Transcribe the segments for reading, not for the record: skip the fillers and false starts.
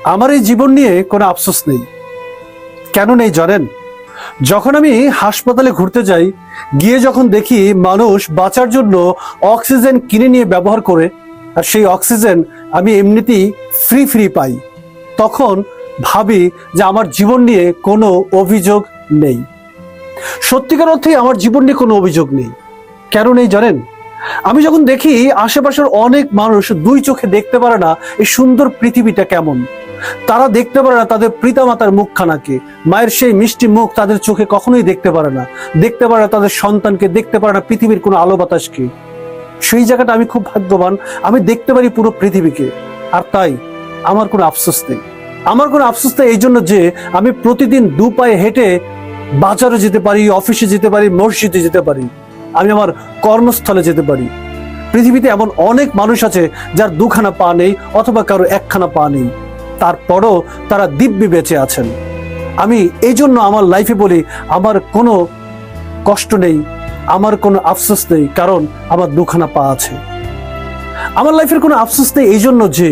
আমার এই জীবন নিয়ে কোনো আফসোস নেই। কেন নেই জানেন? যখন আমি হাসপাতালে ঘুরতে যাই, গিয়ে যখন দেখি মানুষ বাঁচার জন্য অক্সিজেন কিনে নিয়ে ব্যবহার করে, আর সেই অক্সিজেন আমি এমনিতেই ফ্রি ফ্রি পাই, তখন ভাবি যে আমার জীবন নিয়ে কোনো অভিযোগ নেই। সত্যিকার অর্থে আমার জীবন নিয়ে কোনো অভিযোগ নেই। কেন নেই জানেন? আমি যখন দেখি আশেপাশের অনেক মানুষ দুই চোখে দেখতে পারে না এই সুন্দর পৃথিবীটা কেমন, তারা দেখতে পারে না তাদের পিতামাতার মুখখানাকে, মায়ের সেই মিষ্টি মুখ তাদের চোখে কখনোই দেখতে পারে না, দেখতে পারে না তাদের সন্তানকে, দেখতে পারে না পৃথিবীর কোনো আলো বাতাসকে। সেই জায়গাটা আমি খুব ভাগ্যবান, আমি দেখতে পারি পুরো পৃথিবীকে। আর তাই আমার কোনো আফসোস নেই। আমার কোনো আফসোস নেই এই জন্য যে আমি প্রতিদিন দু পায়ে হেঁটে বাজারে যেতে পারি, অফিসে যেতে পারি, মসজিদে যেতে পারি, আমি আমার কর্মস্থলে যেতে পারি। পৃথিবীতে এমন অনেক মানুষ আছে যার দুখানা পা নেই অথবা কারো একখানা পা নেই, তারপরও তারা দিব্যি বেঁচে আছেন। আমি এই জন্য আমার লাইফে বলি আমার কোনো কষ্ট নেই, আমার কোনো আফসোস নেই, কারণ আমার দুখানা পা আছে। আমার লাইফের কোনো আফসোস নেই এই জন্য যে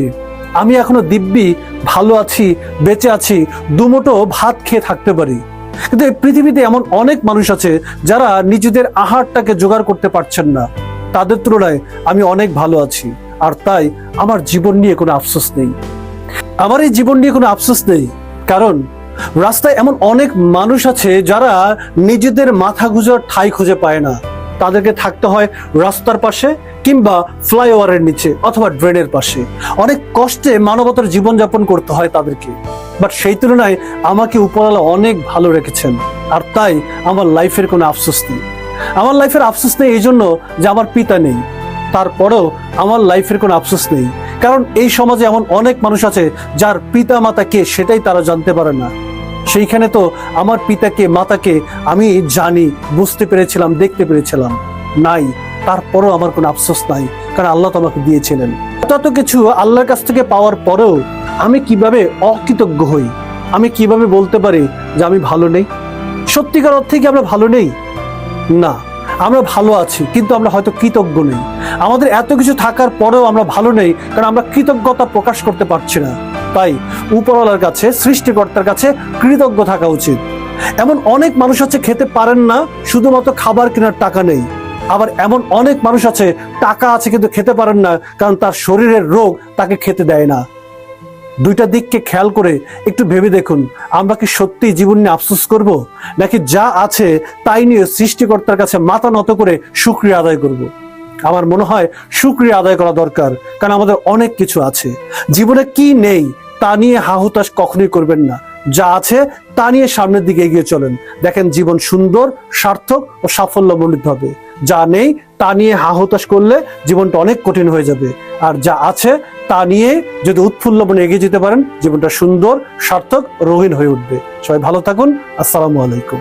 আমি এখনো দিব্যি ভালো আছি, বেঁচে আছি, দুমুঠো ভাত খেয়ে থাকতে পারি। কিন্তু এই পৃথিবীতে এমন অনেক মানুষ আছে যারা নিজেদের আহারটাকে জোগাড় করতে পারছেন না, তাদের তুলনায় আমি অনেক ভালো আছি। আর তাই আমার জীবন নিয়ে কোনো আফসোস নেই। আমার এই জীবন নিয়ে কোনো আফসোস নেই, কারণ রাস্তায় এমন অনেক মানুষ আছে যারা নিজেদের মাথা গুঁজার ঠাঁই খুঁজে পায় না, তাদেরকে থাকতে হয় রাস্তার পাশে কিংবা ফ্লাইওভারের নিচে অথবা ড্রেনের পাশে। অনেক কষ্টে মানবতার জীবনযাপন করতে হয় তাদেরকে, বাট সেই তুলনায় আমাকে উপরওয়ালা অনেক ভালো রেখেছেন। আর তাই আমার লাইফের কোনো আফসোস নেই। আমার লাইফের আফসোস নেই এই জন্য যে আমার পিতা নেই, তারপরেও আমার লাইফের কোনো আফসোস নেই, কারণ এই সমাজে এমন অনেক মানুষ আছে যার পিতা মাতা কে সেটাই তারা জানতে পারে না। সেইখানে তো আমার পিতাকে মাতাকে আমি জানি, বুঝতে পেরেছিলাম, দেখতে পেরেছিলাম, নাই, তারপরও আমার কোনো আফসোস নাই, কারণ আল্লাহ তো আমাকে দিয়েছিলেন। তত কিছু আল্লাহর কাছ থেকে পাওয়ার পরেও আমি কিভাবে অকৃতজ্ঞ হই? আমি কিভাবে বলতে পারি যে আমি ভালো নেই? সত্যিকার অর্থে কি আমরা ভালো নেই? না, আমরা ভালো আছি, কিন্তু আমরা হয়তো কৃতজ্ঞ নেই। আমাদের এত কিছু থাকার পরেও আমরা ভালো নেই, কারণ আমরা কৃতজ্ঞতা প্রকাশ করতে পারছি না। তাই উপরওয়ালার কাছে, সৃষ্টিকর্তার কাছে কৃতজ্ঞ থাকা উচিত। এমন অনেক মানুষ আছে খেতে পারেন না, শুধুমাত্র খাবার কেনার টাকা নেই। আবার এমন অনেক মানুষ আছে টাকা আছে কিন্তু খেতে পারেন না, কারণ তার শরীরের রোগ তাকে খেতে দেয় না। দুইটা দিককে খেয়াল করে একটু ভেবে দেখুন, আমরা কি সত্যি জীবন নিয়ে আফসোস করব, নাকি যা আছে তাই নিয়ে সৃষ্টিকর্তার কাছে মাথা নত করে শুকরিয়া আদায় করব? আমার মনে হয় শুকরিয়া আদায় করা দরকার, কারণ আমাদের অনেক কিছু আছে। জীবনে কি নেই তা নিয়ে হাহুতাশ কখনোই করবেন না, যা আছে তা নিয়ে সামনের দিকে এগিয়ে চলেন। দেখেন জীবন সুন্দর, সার্থক ও সাফল্যমণ্ডিত হবে। যা নেই তা নিয়ে হাহুতাশ করলে জীবনটা অনেক কঠিন হয়ে যাবে। আর যা আছে তা নিয়ে যদি উৎফুল্ল মনে এগিয়ে যেতে পারেন, জীবনটা সুন্দর, সার্থক, রঙিন হয়ে উঠবে। সবাই ভালো থাকুন। আসসালামু আলাইকুম।